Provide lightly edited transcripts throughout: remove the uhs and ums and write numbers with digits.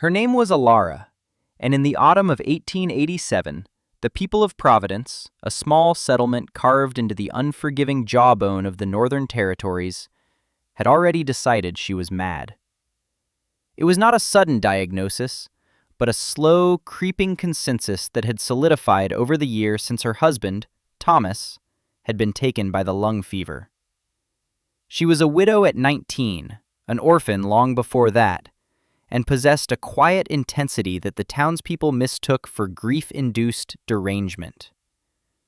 Her name was Alara, and in the autumn of 1887, the people of Providence, a small settlement carved into the unforgiving jawbone of the Northern Territories, had already decided she was mad. It was not a sudden diagnosis, but a slow, creeping consensus that had solidified over the year since her husband, Thomas, had been taken by the lung fever. She was a widow at 19, an orphan long before that, and possessed a quiet intensity that the townspeople mistook for grief-induced derangement.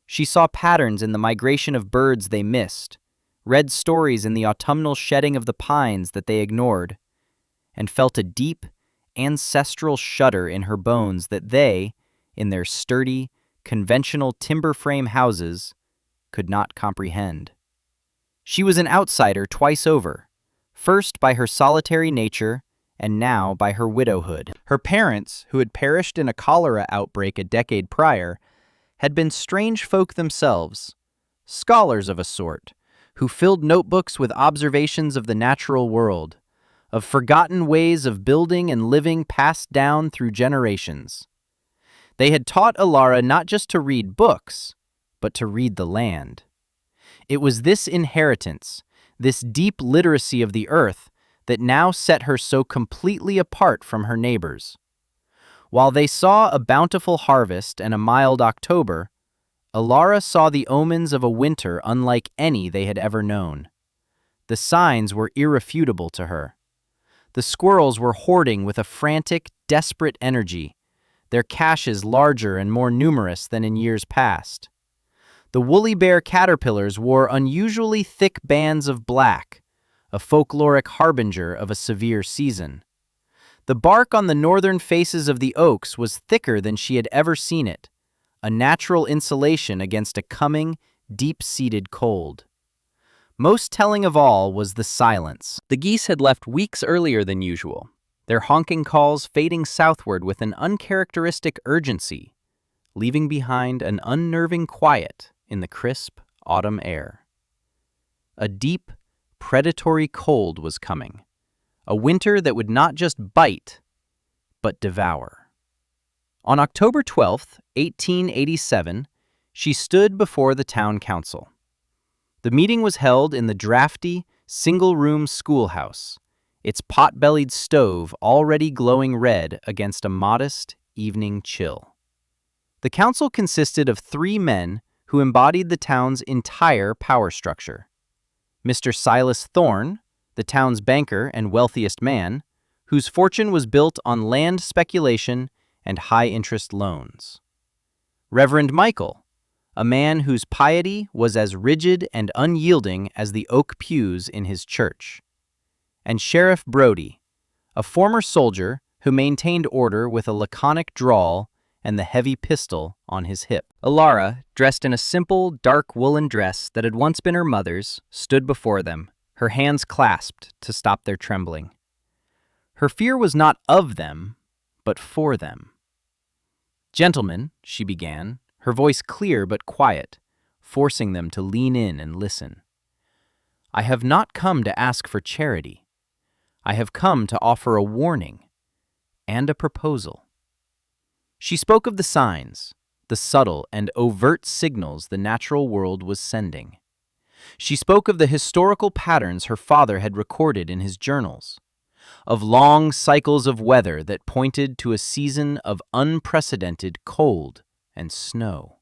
She saw patterns in the migration of birds they missed, read stories in the autumnal shedding of the pines that they ignored, and felt a deep, ancestral shudder in her bones that they, in their sturdy, conventional timber frame houses, could not comprehend. She was an outsider twice over, first by her solitary nature and now by her widowhood. Her parents, who had perished in a cholera outbreak a decade prior, had been strange folk themselves, scholars of a sort, who filled notebooks with observations of the natural world, of forgotten ways of building and living passed down through generations. They had taught Alara not just to read books, but to read the land. It was this inheritance, this deep literacy of the earth, that now set her so completely apart from her neighbors. While they saw a bountiful harvest and a mild October, Alara saw the omens of a winter unlike any they had ever known. The signs were irrefutable to her. The squirrels were hoarding with a frantic, desperate energy, their caches larger and more numerous than in years past. The woolly bear caterpillars wore unusually thick bands of black, a folkloric harbinger of a severe season. The bark on the northern faces of the oaks was thicker than she had ever seen it, a natural insulation against a coming, deep-seated cold. Most telling of all was the silence. The geese had left weeks earlier than usual, their honking calls fading southward with an uncharacteristic urgency, leaving behind an unnerving quiet in the crisp autumn air. A deep, predatory cold was coming, a winter that would not just bite, but devour. On October 12th, 1887, she stood before the town council. The meeting was held in the drafty, single-room schoolhouse, its pot-bellied stove already glowing red against a modest evening chill. The council consisted of 3 men who embodied the town's entire power structure. Mr. Silas Thorne, the town's banker and wealthiest man, whose fortune was built on land speculation and high-interest loans. Reverend Michael, a man whose piety was as rigid and unyielding as the oak pews in his church. And Sheriff Brody, a former soldier who maintained order with a laconic drawl and the heavy pistol on his hip. Alara, dressed in a simple, dark woolen dress that had once been her mother's, stood before them, her hands clasped to stop their trembling. Her fear was not of them, but for them. "Gentlemen," she began, her voice clear but quiet, forcing them to lean in and listen. "I have not come to ask for charity. I have come to offer a warning and a proposal." She spoke of the signs, the subtle and overt signals the natural world was sending. She spoke of the historical patterns her father had recorded in his journals, of long cycles of weather that pointed to a season of unprecedented cold and snow.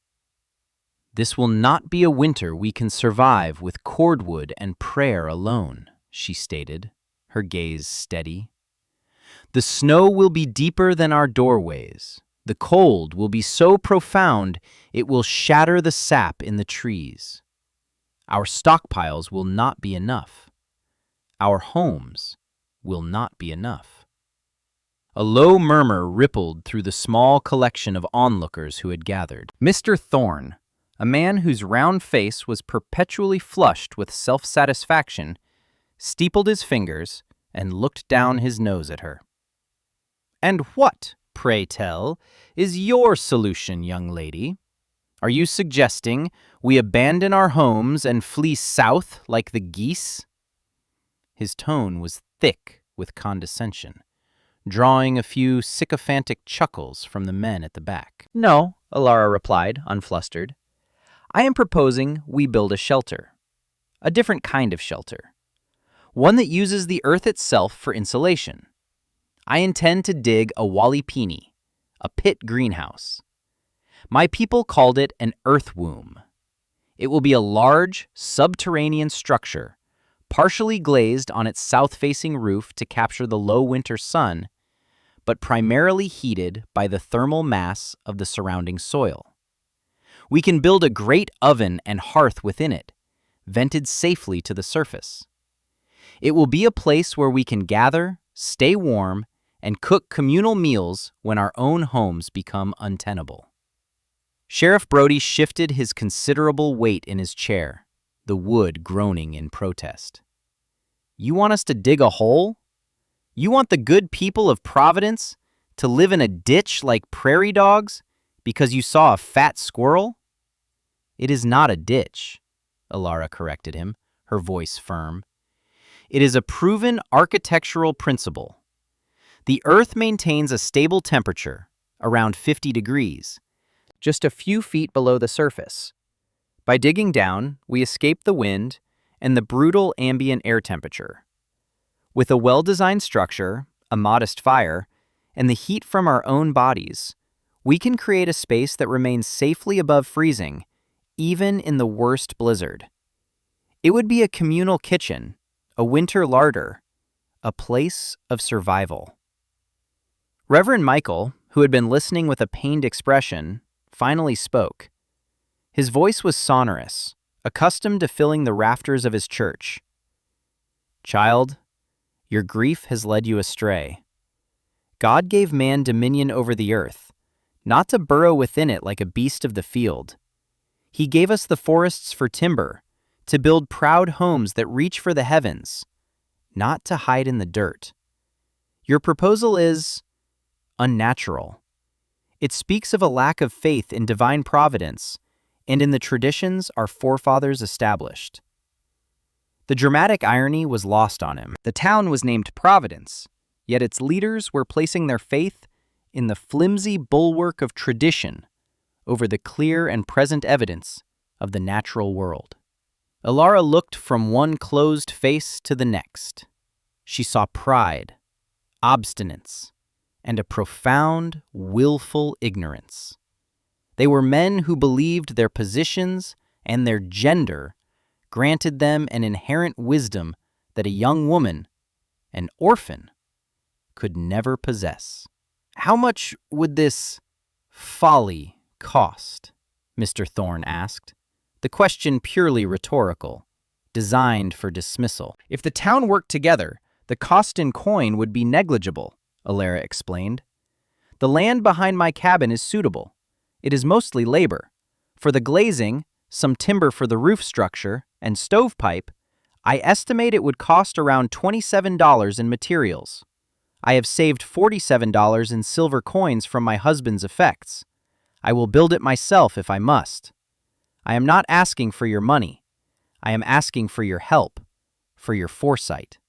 "This will not be a winter we can survive with cordwood and prayer alone," she stated, her gaze steady. "The snow will be deeper than our doorways. The cold will be so profound it will shatter the sap in the trees. Our stockpiles will not be enough. Our homes will not be enough." A low murmur rippled through the small collection of onlookers who had gathered. Mr. Thorne, a man whose round face was perpetually flushed with self-satisfaction, steepled his fingers and looked down his nose at her. "And what, pray tell, is your solution, young lady? Are you suggesting we abandon our homes and flee south like the geese?" His tone was thick with condescension. drawing a few sycophantic chuckles from the men at the back. "No," Alara replied, unflustered. "I am proposing we build a shelter. A different kind of shelter. One that uses the earth itself for insulation. I intend to dig a walipini, a pit greenhouse. My people called it an earth womb. It will be a large, subterranean structure, partially glazed on its south-facing roof to capture the low winter sun, but primarily heated by the thermal mass of the surrounding soil. We can build a great oven and hearth within it, vented safely to the surface. It will be a place where we can gather, stay warm, and cook communal meals when our own homes become untenable." Sheriff Brody shifted his considerable weight in his chair, the wood groaning in protest. "You want us to dig a hole? You want the good people of Providence to live in a ditch like prairie dogs because you saw a fat squirrel?" "It is not a ditch," Alara corrected him, her voice firm. "It is a proven architectural principle. The earth maintains a stable temperature, around 50 degrees, just a few feet below the surface. By digging down, we escape the wind and the brutal ambient air temperature. With a well-designed structure, a modest fire, and the heat from our own bodies, we can create a space that remains safely above freezing, even in the worst blizzard. It would be a communal kitchen, a winter larder, a place of survival." Reverend Michael, who had been listening with a pained expression, finally spoke. His voice was sonorous, accustomed to filling the rafters of his church. "Child, your grief has led you astray. God gave man dominion over the earth, not to burrow within it like a beast of the field. He gave us the forests for timber, to build proud homes that reach for the heavens, not to hide in the dirt. Your proposal is unnatural. It speaks of a lack of faith in divine providence and in the traditions our forefathers established." The dramatic irony was lost on him. The town was named Providence, yet its leaders were placing their faith in the flimsy bulwark of tradition over the clear and present evidence of the natural world. Alara looked from one closed face to the next. She saw pride, obstinance, and a profound, willful ignorance. They were men who believed their positions and their gender granted them an inherent wisdom that a young woman, an orphan, could never possess. "How much would this folly cost?" Mr. Thorne asked, the question purely rhetorical, designed for dismissal. "If the town worked together, the cost in coin would be negligible," Alara explained. "The land behind my cabin is suitable. It is mostly labor. For the glazing, some timber for the roof structure, and stovepipe, I estimate it would cost around $27 in materials. I have saved $47 in silver coins from my husband's effects. I will build it myself if I must. I am not asking for your money. I am asking for your help, for your foresight."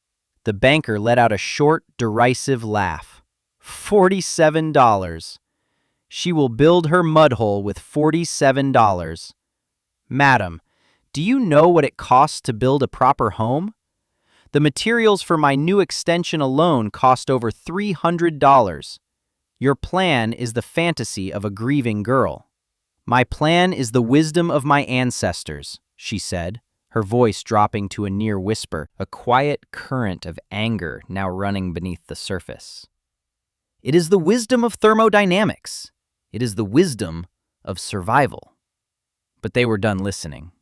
The banker let out a short, derisive laugh. $47. She will build her mud hole with $47. "Madam, do you know what it costs to build a proper home? The materials for my new extension alone cost over $300. Your plan is the fantasy of a grieving girl." "My plan is the wisdom of my ancestors," she said, her voice dropping to a near whisper, a quiet current of anger now running beneath the surface. "It is the wisdom of thermodynamics. It is the wisdom of survival." But they were done listening.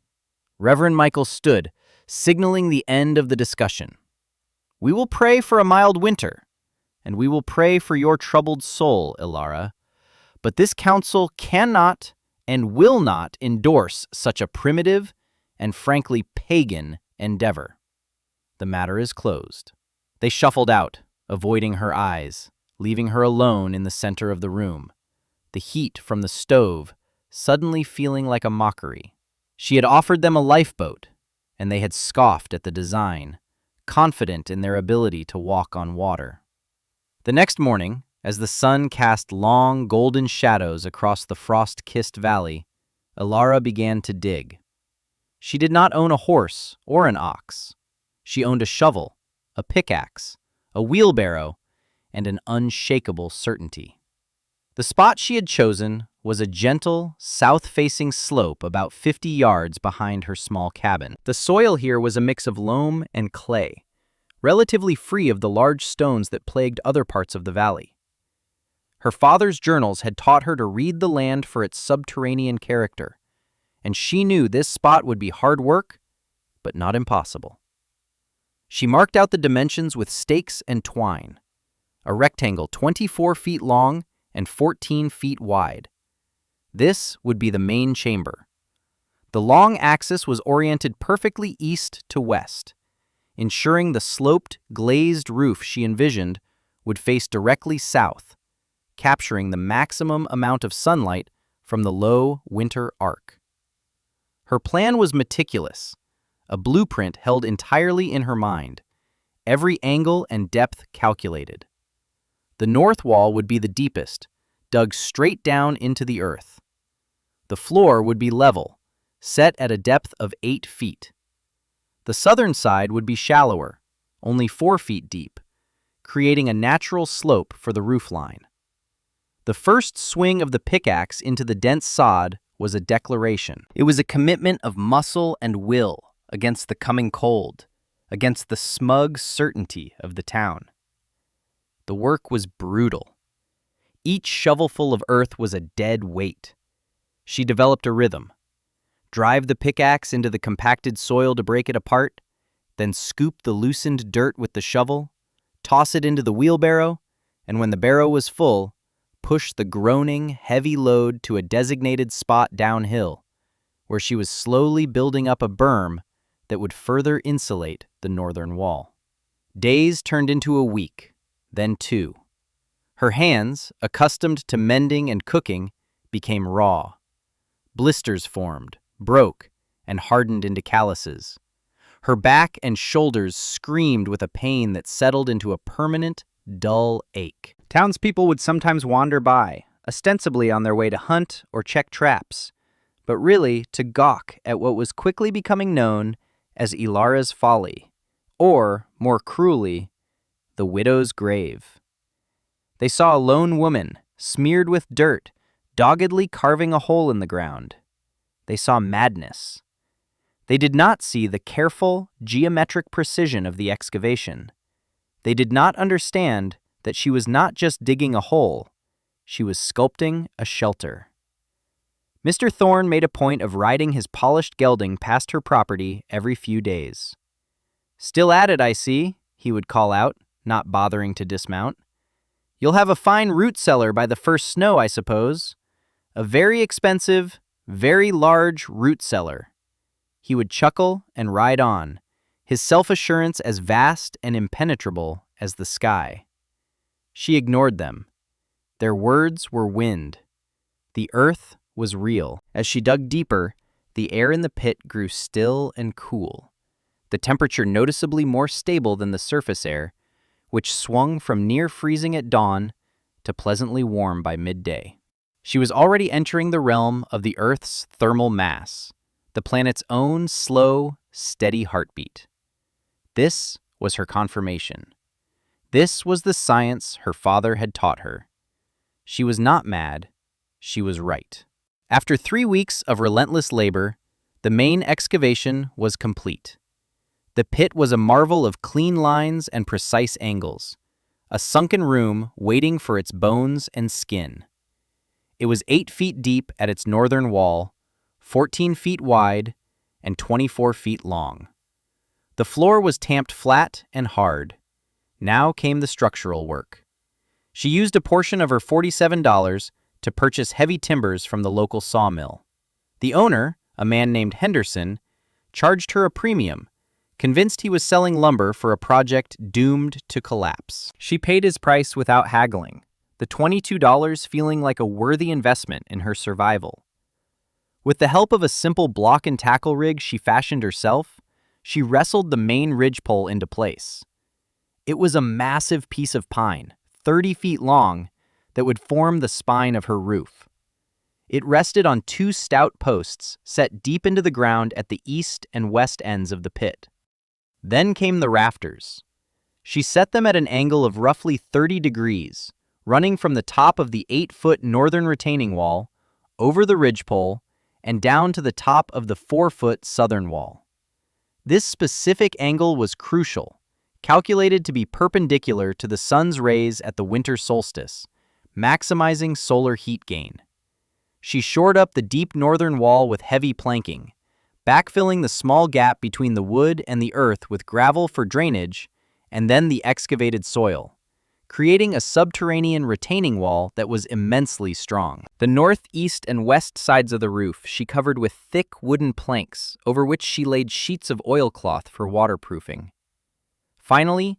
Reverend Michael stood, signaling the end of the discussion. "We will pray for a mild winter, and we will pray for your troubled soul, Alara. But this council cannot and will not endorse such a primitive and frankly pagan endeavor. The matter is closed." They shuffled out, avoiding her eyes, leaving her alone in the center of the room, the heat from the stove suddenly feeling like a mockery. She had offered them a lifeboat, and they had scoffed at the design, confident in their ability to walk on water. The next morning, as the sun cast long, golden shadows across the frost-kissed valley, Ilara began to dig. She did not own a horse or an ox. She owned a shovel, a pickaxe, a wheelbarrow, and an unshakable certainty. The spot she had chosen was a gentle, south-facing slope about 50 yards behind her small cabin. The soil here was a mix of loam and clay, relatively free of the large stones that plagued other parts of the valley. Her father's journals had taught her to read the land for its subterranean character, and she knew this spot would be hard work, but not impossible. She marked out the dimensions with stakes and twine, a rectangle 24 feet long and 14 feet wide. This would be the main chamber. The long axis was oriented perfectly east to west, ensuring the sloped, glazed roof she envisioned would face directly south, capturing the maximum amount of sunlight from the low winter arc. Her plan was meticulous, a blueprint held entirely in her mind, every angle and depth calculated. The north wall would be the deepest, dug straight down into the earth. The floor would be level, set at a depth of 8 feet. The southern side would be shallower, only 4 feet deep, creating a natural slope for the roofline. The first swing of the pickaxe into the dense sod was a declaration. It was a commitment of muscle and will against the coming cold, against the smug certainty of the town. The work was brutal. Each shovelful of earth was a dead weight. She developed a rhythm. Drive the pickaxe into the compacted soil to break it apart, then scoop the loosened dirt with the shovel, toss it into the wheelbarrow, and when the barrow was full, push the groaning, heavy load to a designated spot downhill, where she was slowly building up a berm that would further insulate the northern wall. Days turned into a week, then 2. Her hands, accustomed to mending and cooking, became raw. Blisters formed, broke, and hardened into calluses. Her back and shoulders screamed with a pain that settled into a permanent, dull ache. Townspeople would sometimes wander by, ostensibly on their way to hunt or check traps, but really to gawk at what was quickly becoming known as Ilara's folly, or, more cruelly, the widow's grave. They saw a lone woman, smeared with dirt, doggedly carving a hole in the ground. They saw madness. They did not see the careful, geometric precision of the excavation. They did not understand that she was not just digging a hole, she was sculpting a shelter. Mr. Thorne made a point of riding his polished gelding past her property every few days. "Still at it, I see," he would call out, not bothering to dismount. "You'll have a fine root cellar by the first snow, I suppose. A very expensive, very large root cellar." He would chuckle and ride on, his self-assurance as vast and impenetrable as the sky. She ignored them. Their words were wind. The earth was real. As she dug deeper, the air in the pit grew still and cool, the temperature noticeably more stable than the surface air, which swung from near freezing at dawn to pleasantly warm by midday. She was already entering the realm of the Earth's thermal mass, the planet's own slow, steady heartbeat. This was her confirmation. This was the science her father had taught her. She was not mad, she was right. After 3 weeks of relentless labor, the main excavation was complete. The pit was a marvel of clean lines and precise angles, a sunken room waiting for its bones and skin. It was 8 feet deep at its northern wall, 14 feet wide, and 24 feet long. The floor was tamped flat and hard. Now came the structural work. She used a portion of her $47 to purchase heavy timbers from the local sawmill. The owner, a man named Henderson, charged her a premium, convinced he was selling lumber for a project doomed to collapse. She paid his price without haggling, the $22 feeling like a worthy investment in her survival. With the help of a simple block and tackle rig she fashioned herself, she wrestled the main ridgepole into place. It was a massive piece of pine, 30 feet long that would form the spine of her roof. It rested on two stout posts set deep into the ground at the east and west ends of the pit. Then came the rafters. She set them at an angle of roughly 30 degrees, running from the top of the 8-foot northern retaining wall, over the ridgepole, and down to the top of the 4-foot southern wall. This specific angle was crucial, calculated to be perpendicular to the sun's rays at the winter solstice, maximizing solar heat gain. She shored up the deep northern wall with heavy planking, backfilling the small gap between the wood and the earth with gravel for drainage, and then the excavated soil, creating a subterranean retaining wall that was immensely strong. The north, east, and west sides of the roof she covered with thick wooden planks over which she laid sheets of oilcloth for waterproofing. Finally,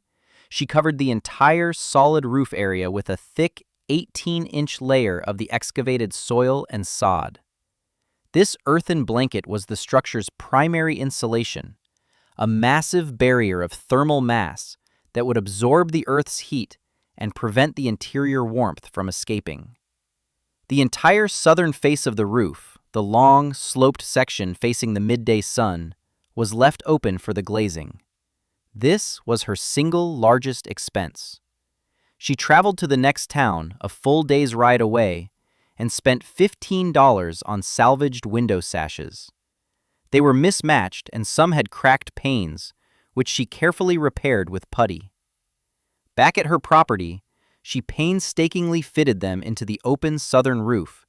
she covered the entire solid roof area with a thick 18-inch layer of the excavated soil and sod. This earthen blanket was the structure's primary insulation, a massive barrier of thermal mass that would absorb the Earth's heat and prevent the interior warmth from escaping. The entire southern face of the roof, the long, sloped section facing the midday sun, was left open for the glazing. This was her single largest expense. She traveled to the next town, a full day's ride away, and spent $15 on salvaged window sashes. They were mismatched and some had cracked panes, which she carefully repaired with putty. Back at her property, she painstakingly fitted them into the open southern roof,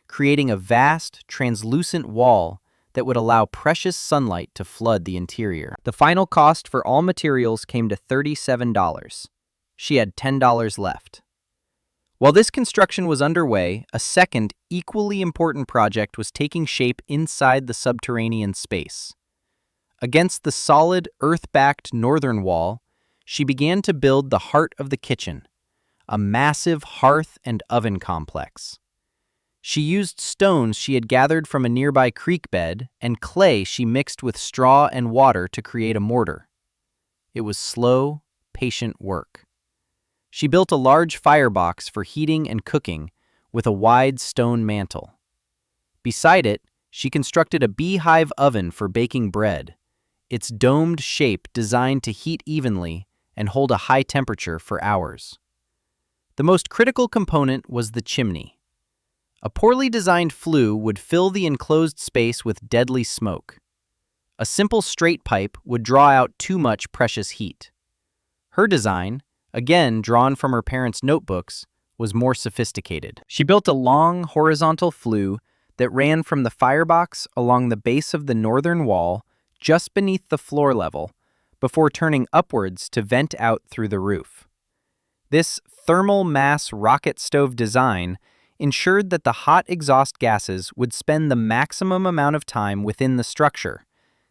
creating a vast, translucent wall that would allow precious sunlight to flood the interior. The final cost for all materials came to $37. She had $10 left. While this construction was underway, a second, equally important project was taking shape inside the subterranean space. Against the solid, earth-backed northern wall, she began to build the heart of the kitchen, a massive hearth and oven complex. She used stones she had gathered from a nearby creek bed and clay she mixed with straw and water to create a mortar. It was slow, patient work. She built a large firebox for heating and cooking with a wide stone mantel. Beside it, she constructed a beehive oven for baking bread, its domed shape designed to heat evenly and hold a high temperature for hours. The most critical component was the chimney. A poorly designed flue would fill the enclosed space with deadly smoke. A simple straight pipe would draw out too much precious heat. Her design, again drawn from her parents' notebooks, was more sophisticated. She built a long, horizontal flue that ran from the firebox along the base of the northern wall just beneath the floor level, before turning upwards to vent out through the roof. This thermal mass rocket stove design ensured that the hot exhaust gases would spend the maximum amount of time within the structure,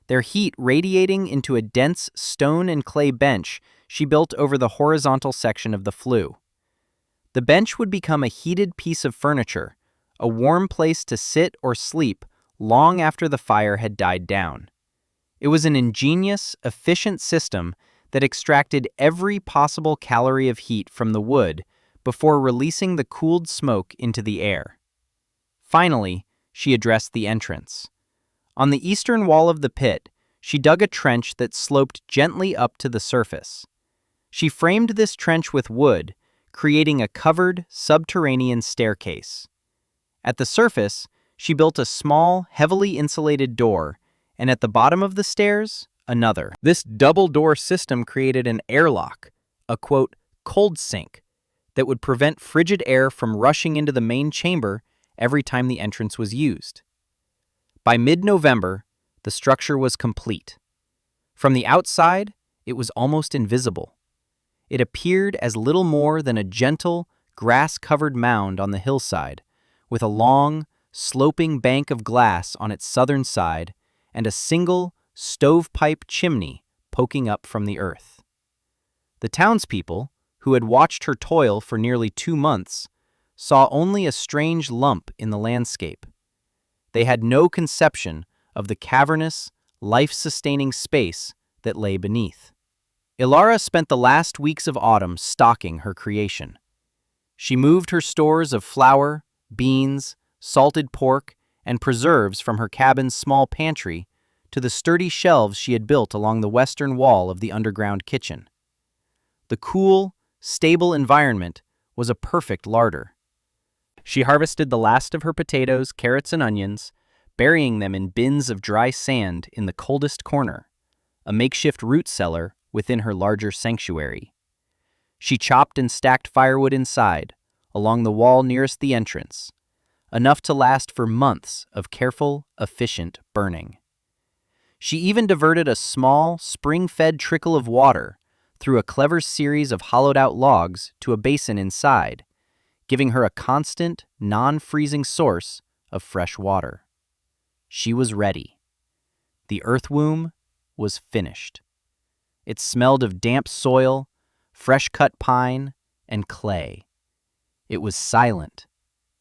their heat radiating into a dense stone and clay bench she built over the horizontal section of the flue. The bench would become a heated piece of furniture, a warm place to sit or sleep long after the fire had died down. It was an ingenious, efficient system that extracted every possible calorie of heat from the wood before releasing the cooled smoke into the air. Finally, she addressed the entrance. On the eastern wall of the pit, she dug a trench that sloped gently up to the surface. She framed this trench with wood, creating a covered, subterranean staircase. At the surface, she built a small, heavily insulated door, and at the bottom of the stairs, another. This double-door system created an airlock, a quote, cold sink, that would prevent frigid air from rushing into the main chamber every time the entrance was used. By mid-November, the structure was complete. From the outside, it was almost invisible. It appeared as little more than a gentle, grass-covered mound on the hillside, with a long, sloping bank of glass on its southern side and a single, stovepipe chimney poking up from the earth. The townspeople, who had watched her toil for nearly 2 months, saw only a strange lump in the landscape. They had no conception of the cavernous, life-sustaining space that lay beneath. Ilara spent the last weeks of autumn stocking her creation. She moved her stores of flour, beans, salted pork, and preserves from her cabin's small pantry to the sturdy shelves she had built along the western wall of the underground kitchen. The cool, stable environment was a perfect larder. She harvested the last of her potatoes, carrots, and onions, burying them in bins of dry sand in the coldest corner, a makeshift root cellar within her larger sanctuary. She chopped and stacked firewood inside, along the wall nearest the entrance, enough to last for months of careful, efficient burning. She even diverted a small, spring-fed trickle of water through a clever series of hollowed-out logs to a basin inside, giving her a constant, non-freezing source of fresh water. She was ready. The earth womb was finished. It smelled of damp soil, fresh-cut pine, and clay. It was silent,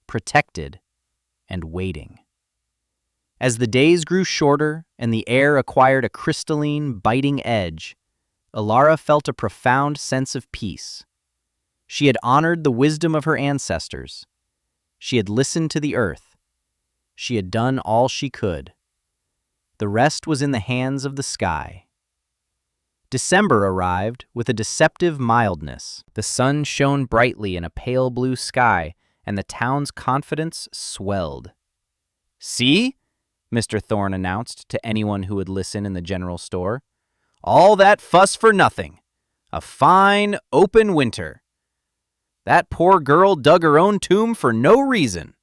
protected, and waiting. As the days grew shorter and the air acquired a crystalline, biting edge, Ilara felt a profound sense of peace. She had honored the wisdom of her ancestors. She had listened to the earth. She had done all she could. The rest was in the hands of the sky. December arrived with a deceptive mildness. The sun shone brightly in a pale blue sky, and the town's confidence swelled. "See?" Mr. Thorne announced to anyone who would listen in the general store. "All that fuss for nothing. A fine, open winter. That poor girl dug her own tomb for no reason."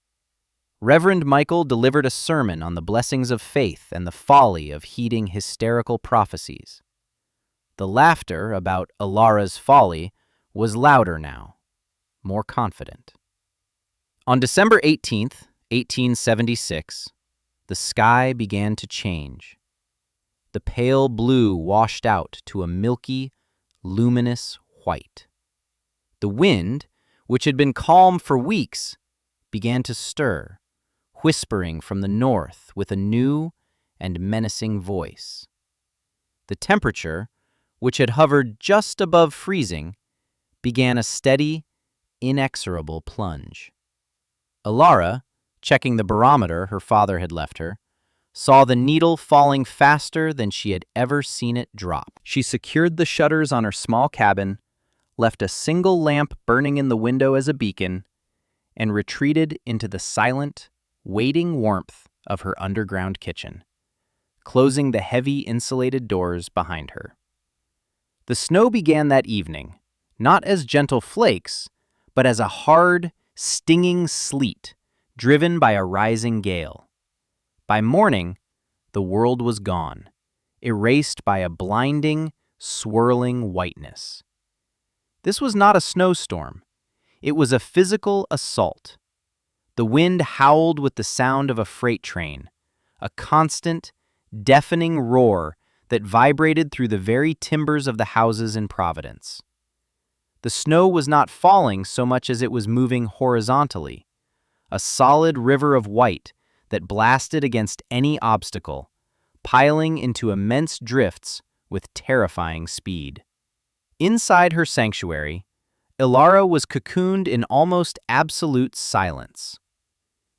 Reverend Michael delivered a sermon on the blessings of faith and the folly of heeding hysterical prophecies. The laughter about Ilara's folly was louder now, more confident. On December 18th, 1876, the sky began to change. The pale blue washed out to a milky, luminous white. The wind, which had been calm for weeks, began to stir, whispering from the north with a new and menacing voice. The temperature, which had hovered just above freezing, began a steady, inexorable plunge. Ilara, checking the barometer her father had left her, saw the needle falling faster than she had ever seen it drop. She secured the shutters on her small cabin, left a single lamp burning in the window as a beacon, and retreated into the silent, waiting warmth of her underground kitchen, closing the heavy insulated doors behind her. The snow began that evening, not as gentle flakes, but as a hard, stinging sleet driven by a rising gale. By morning, the world was gone, erased by a blinding, swirling whiteness. This was not a snowstorm. It was a physical assault. The wind howled with the sound of a freight train, a constant, deafening roar that vibrated through the very timbers of the houses in Providence. The snow was not falling so much as it was moving horizontally, a solid river of white that blasted against any obstacle, piling into immense drifts with terrifying speed. Inside her sanctuary, Ilara was cocooned in almost absolute silence.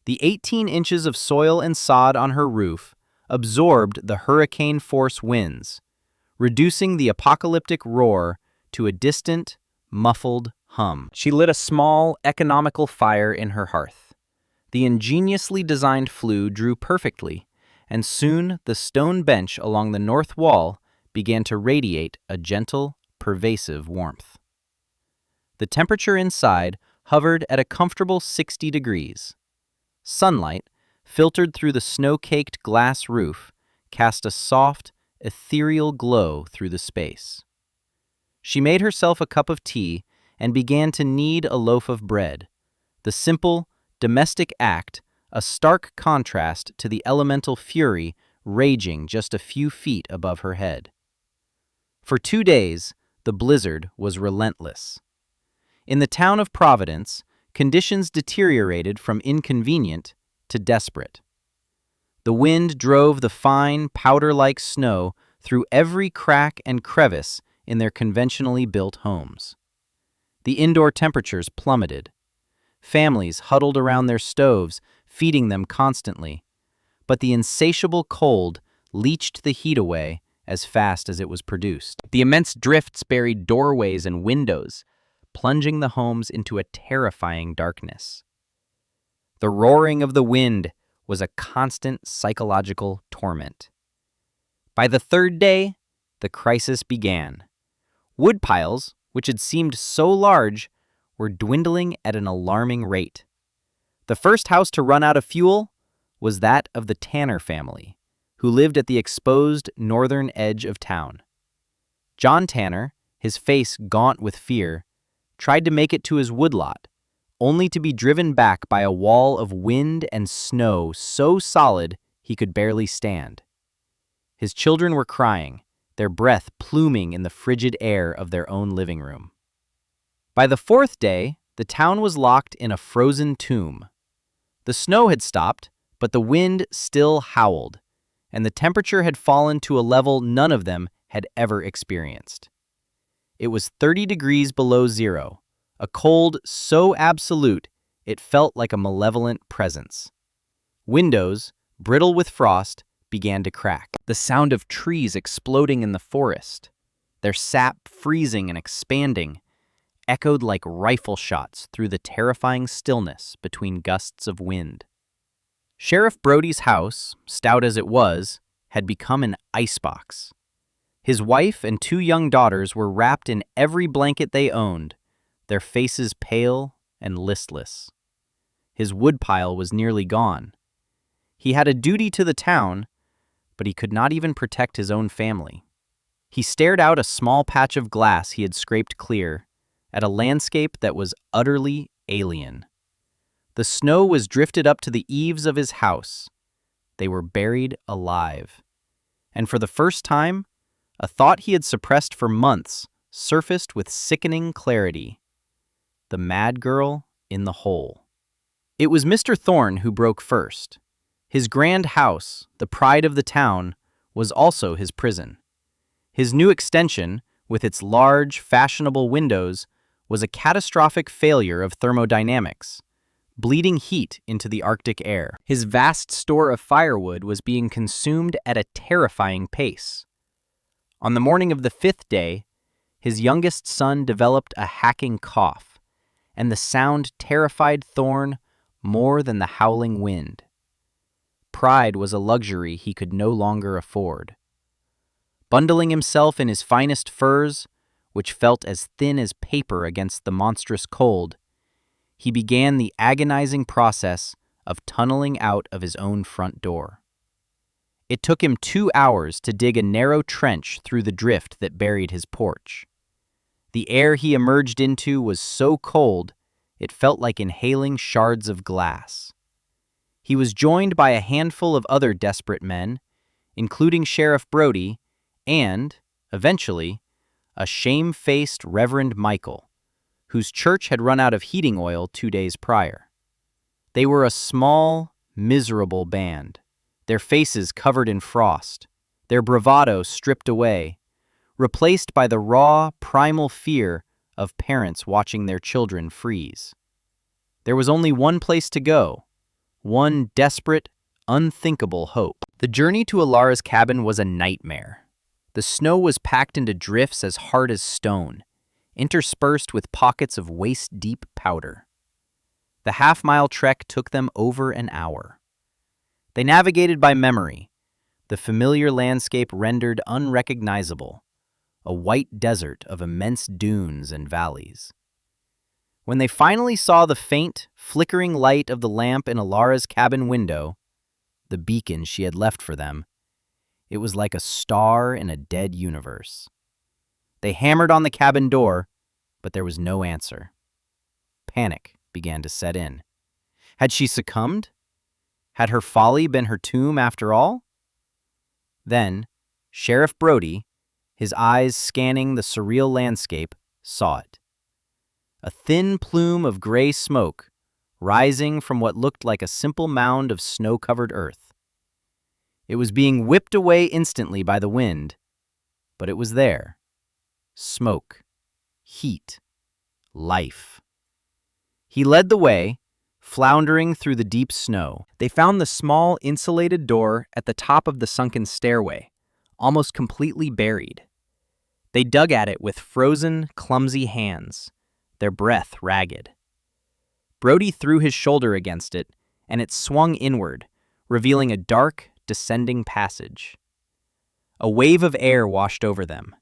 The 18 inches of soil and sod on her roof absorbed the hurricane-force winds, reducing the apocalyptic roar to a distant, muffled hum. She lit a small, economical fire in her hearth. The ingeniously designed flue drew perfectly, and soon the stone bench along the north wall began to radiate a gentle, pervasive warmth. The temperature inside hovered at a comfortable 60 degrees. Sunlight, filtered through the snow-caked glass roof, cast a soft, ethereal glow through the space. She made herself a cup of tea and began to knead a loaf of bread, the simple, domestic act a stark contrast to the elemental fury raging just a few feet above her head. For 2 days, the blizzard was relentless. In the town of Providence, conditions deteriorated from inconvenient to desperate. The wind drove the fine, powder-like snow through every crack and crevice in their conventionally built homes. The indoor temperatures plummeted. families huddled around their stoves, feeding them constantly. But the insatiable cold leached the heat away as fast as it was produced. The immense drifts buried doorways and windows, plunging the homes into a terrifying darkness. The roaring of the wind was a constant psychological torment. By the third day, the crisis began. Wood piles, which had seemed so large, were dwindling at an alarming rate. The first house to run out of fuel was that of the Tanner family, who lived at the exposed northern edge of town. John Tanner, his face gaunt with fear, tried to make it to his woodlot, only to be driven back by a wall of wind and snow so solid he could barely stand. His children were crying, their breath pluming in the frigid air of their own living room. By the fourth day, the town was locked in a frozen tomb. The snow had stopped, but the wind still howled, and the temperature had fallen to a level none of them had ever experienced. It was 30 degrees below zero, a cold so absolute it felt like a malevolent presence. Windows, brittle with frost, began to crack. The sound of trees exploding in the forest, their sap freezing and expanding, echoed like rifle shots through the terrifying stillness between gusts of wind. Sheriff Brody's house, stout as it was, had become an icebox. His wife and 2 young daughters were wrapped in every blanket they owned, their faces pale and listless. His woodpile was nearly gone. He had a duty to the town, but he could not even protect his own family. He stared out a small patch of glass he had scraped clear, at a landscape that was utterly alien. The snow was drifted up to the eaves of his house. They were buried alive. And for the first time, a thought he had suppressed for months surfaced with sickening clarity. The mad girl in the hole. It was Mr. Thorne who broke first. His grand house, the pride of the town, was also his prison. His new extension, with its large, fashionable windows, was a catastrophic failure of thermodynamics, bleeding heat into the Arctic air. His vast store of firewood was being consumed at a terrifying pace. On the morning of the 5th day, his youngest son developed a hacking cough, and the sound terrified Thorne more than the howling wind. Pride was a luxury he could no longer afford. Bundling himself in his finest furs, which felt as thin as paper against the monstrous cold, he began the agonizing process of tunneling out of his own front door. It took him 2 hours to dig a narrow trench through the drift that buried his porch. The air he emerged into was so cold, it felt like inhaling shards of glass. He was joined by a handful of other desperate men, including Sheriff Brody and, eventually, a shame-faced Reverend Michael, whose church had run out of heating oil 2 days prior. They were a small, miserable band, their faces covered in frost, their bravado stripped away, replaced by the raw, primal fear of parents watching their children freeze. There was only one place to go, one desperate, unthinkable hope. The journey to Alara's cabin was a nightmare. The snow was packed into drifts as hard as stone, interspersed with pockets of waist-deep powder. The half-mile trek took them over an hour. They navigated by memory, the familiar landscape rendered unrecognizable, a white desert of immense dunes and valleys. When they finally saw the faint, flickering light of the lamp in Alara's cabin window, the beacon she had left for them, it was like a star in a dead universe. They hammered on the cabin door, but there was no answer. Panic began to set in. Had she succumbed? Had her folly been her tomb after all? Then, Sheriff Brody, his eyes scanning the surreal landscape, saw it. A thin plume of gray smoke, rising from what looked like a simple mound of snow-covered earth. It was being whipped away instantly by the wind, but it was there. Smoke, heat, life. He led the way, floundering through the deep snow. They found the small, insulated door at the top of the sunken stairway, almost completely buried. They dug at it with frozen, clumsy hands, their breath ragged. Brody threw his shoulder against it, and it swung inward, revealing a dark, descending passage. A wave of air washed over them.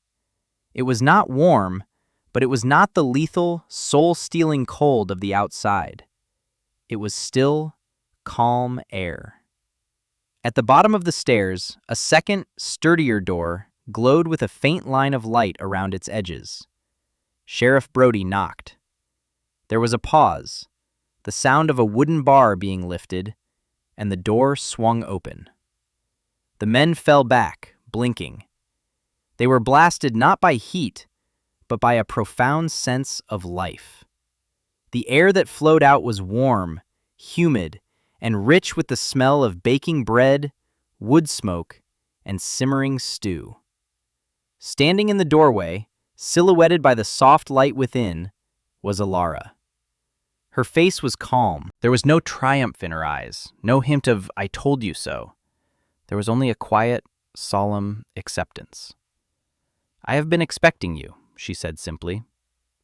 It was not warm, but it was not the lethal, soul-stealing cold of the outside. It was still, calm air. At the bottom of the stairs, a second, sturdier door glowed with a faint line of light around its edges. Sheriff Brody knocked. There was a pause, the sound of a wooden bar being lifted, and the door swung open. The men fell back, blinking. They were blasted not by heat, but by a profound sense of life. The air that flowed out was warm, humid, and rich with the smell of baking bread, wood smoke, and simmering stew. Standing in the doorway, silhouetted by the soft light within, was Alara. Her face was calm. There was no triumph in her eyes, no hint of "I told you so." There was only a quiet, solemn acceptance. "I have been expecting you," she said simply.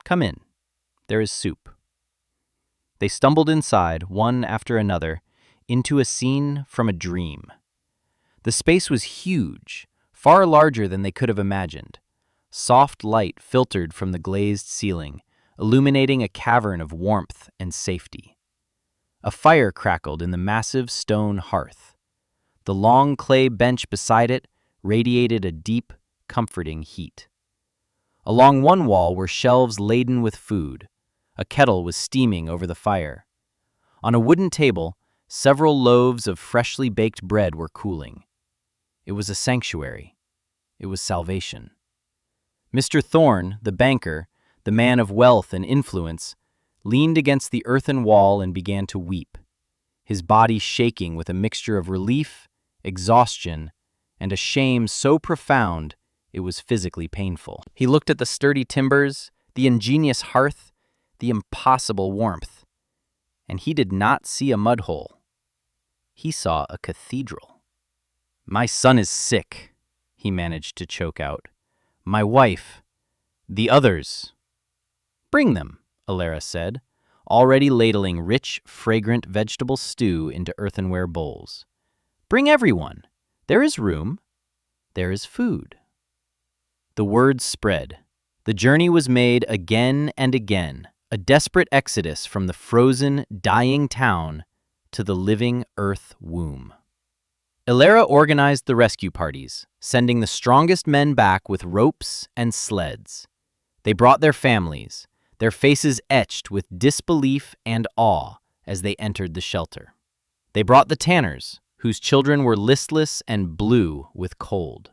"Come in. There is soup." They stumbled inside, one after another, into a scene from a dream. The space was huge, far larger than they could have imagined. Soft light filtered from the glazed ceiling, illuminating a cavern of warmth and safety. A fire crackled in the massive stone hearth. The long clay bench beside it radiated a deep, comforting heat. Along one wall were shelves laden with food. A kettle was steaming over the fire. On a wooden table, several loaves of freshly baked bread were cooling. It was a sanctuary. It was salvation. Mr. Thorne, the banker, the man of wealth and influence, leaned against the earthen wall and began to weep, his body shaking with a mixture of relief, exhaustion, and a shame so profound it was physically painful. He looked at the sturdy timbers, the ingenious hearth, the impossible warmth, and he did not see a mud hole. He saw a cathedral. "My son is sick," he managed to choke out. "My wife, the others." "Bring them," Alara said, already ladling rich, fragrant vegetable stew into earthenware bowls. "Bring everyone. There is room. There is food." The word spread. The journey was made again and again, a desperate exodus from the frozen, dying town to the living earth womb. Alara organized the rescue parties, sending the strongest men back with ropes and sleds. They brought their families, their faces etched with disbelief and awe as they entered the shelter. They brought the Tanners, whose children were listless and blue with cold.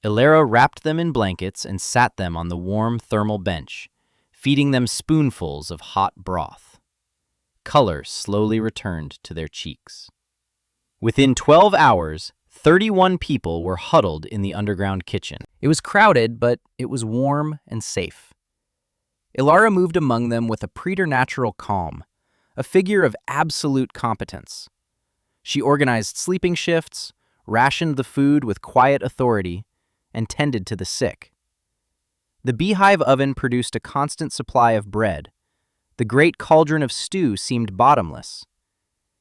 Alara wrapped them in blankets and sat them on the warm thermal bench, feeding them spoonfuls of hot broth. Color slowly returned to their cheeks. Within 12 hours, 31 people were huddled in the underground kitchen. It was crowded, but it was warm and safe. Alara moved among them with a preternatural calm, a figure of absolute competence. She organized sleeping shifts, rationed the food with quiet authority, and tended to the sick. The beehive oven produced a constant supply of bread. The great cauldron of stew seemed bottomless.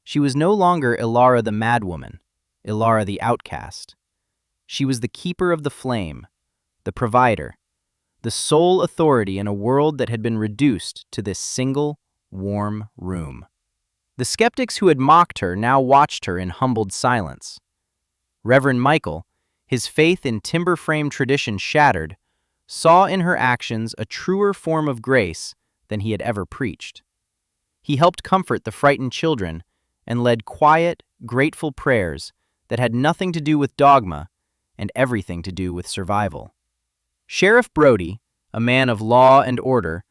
She was no longer Alara the madwoman, Alara the outcast. She was the keeper of the flame, the provider, the sole authority in a world that had been reduced to this single, warm room. The skeptics who had mocked her now watched her in humbled silence. Reverend Michael, his faith in timber-frame tradition shattered, saw in her actions a truer form of grace than he had ever preached. He helped comfort the frightened children and led quiet, grateful prayers that had nothing to do with dogma and everything to do with survival. Sheriff Brody, a man of law and order,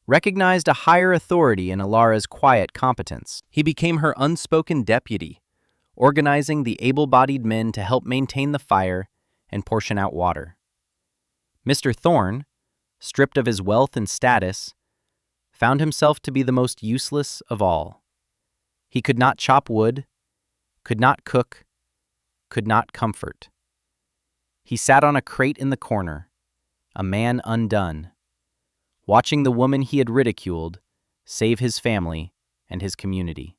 recognized a higher authority in Alara's quiet competence. He became her unspoken deputy, organizing the able-bodied men to help maintain the fire and portion out water. Mr. Thorne, stripped of his wealth and status, found himself to be the most useless of all. He could not chop wood, could not cook, could not comfort. He sat on a crate in the corner, a man undone, watching the woman he had ridiculed save his family and his community.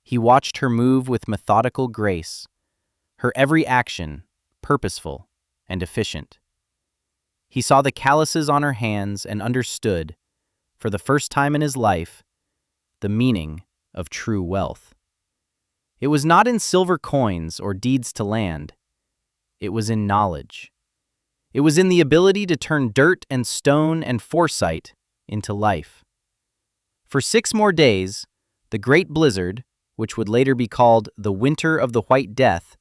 He watched her move with methodical grace, her every action purposeful and efficient. He saw the calluses on her hands and understood, for the first time in his life, the meaning of true wealth. It was not in silver coins or deeds to land. It was in knowledge. It was in the ability to turn dirt and stone and foresight into life. For 6 more days, the great blizzard, which would later be called the Winter of the White Death,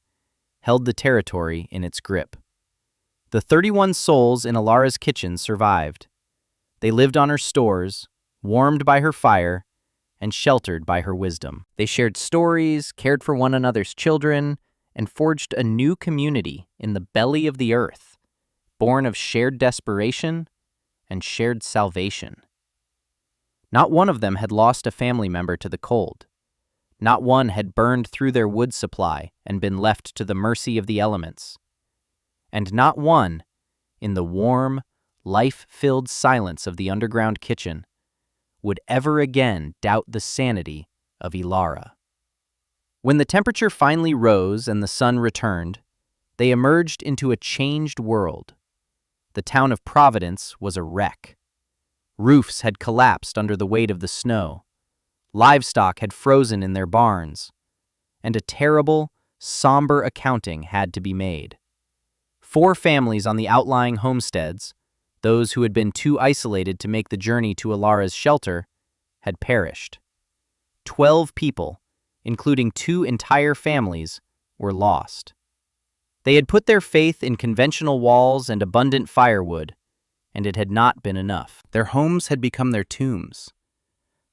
held the territory in its grip. The 31 souls in Alara's kitchen survived. They lived on her stores, warmed by her fire, and sheltered by her wisdom. They shared stories, cared for one another's children, and forged a new community in the belly of the earth, born of shared desperation and shared salvation. Not one of them had lost a family member to the cold. Not one had burned through their wood supply and been left to the mercy of the elements. And not one, in the warm, life-filled silence of the underground kitchen, would ever again doubt the sanity of Alara. When the temperature finally rose and the sun returned, they emerged into a changed world. The town of Providence was a wreck. Roofs had collapsed under the weight of the snow. Livestock had frozen in their barns, and a terrible, somber accounting had to be made. 4 families on the outlying homesteads, those who had been too isolated to make the journey to Alara's shelter, had perished. 12 people, including 2 entire families, were lost. They had put their faith in conventional walls and abundant firewood, and it had not been enough. Their homes had become their tombs.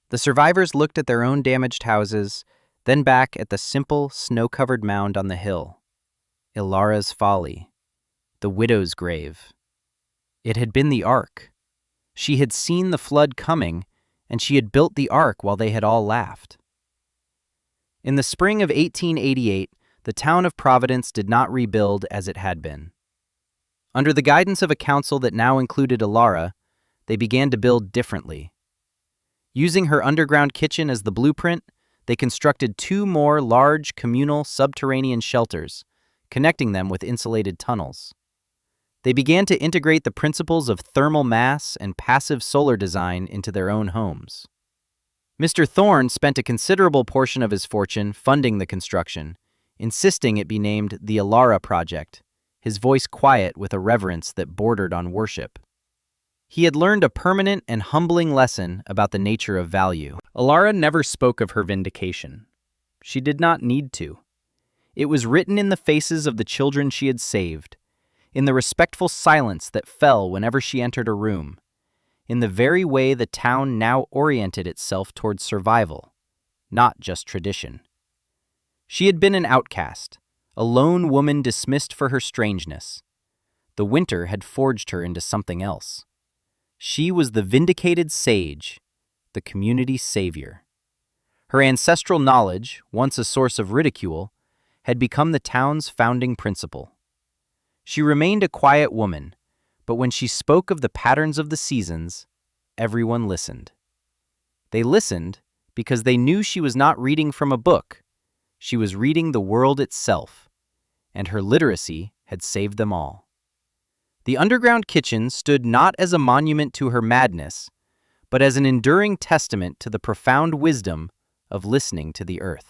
The survivors looked at their own damaged houses, then back at the simple, snow-covered mound on the hill. Alara's folly. The widow's grave. It had been the ark. She had seen the flood coming, and she had built the ark while they had all laughed. In the spring of 1888, the town of Providence did not rebuild as it had been. Under the guidance of a council that now included Alara, they began to build differently. Using her underground kitchen as the blueprint, they constructed 2 more large communal subterranean shelters, connecting them with insulated tunnels. They began to integrate the principles of thermal mass and passive solar design into their own homes. Mr. Thorne spent a considerable portion of his fortune funding the construction, insisting it be named the Alara Project, his voice quiet with a reverence that bordered on worship. He had learned a permanent and humbling lesson about the nature of value. Alara never spoke of her vindication. She did not need to. It was written in the faces of the children she had saved, in the respectful silence that fell whenever she entered a room, in the very way the town now oriented itself towards survival, not just tradition. She had been an outcast, a lone woman dismissed for her strangeness. The winter had forged her into something else. She was the vindicated sage, the community's savior. Her ancestral knowledge, once a source of ridicule, had become the town's founding principle. She remained a quiet woman, but when she spoke of the patterns of the seasons, everyone listened. They listened because they knew she was not reading from a book. She was reading the world itself, and her literacy had saved them all. The underground kitchen stood not as a monument to her madness, but as an enduring testament to the profound wisdom of listening to the earth.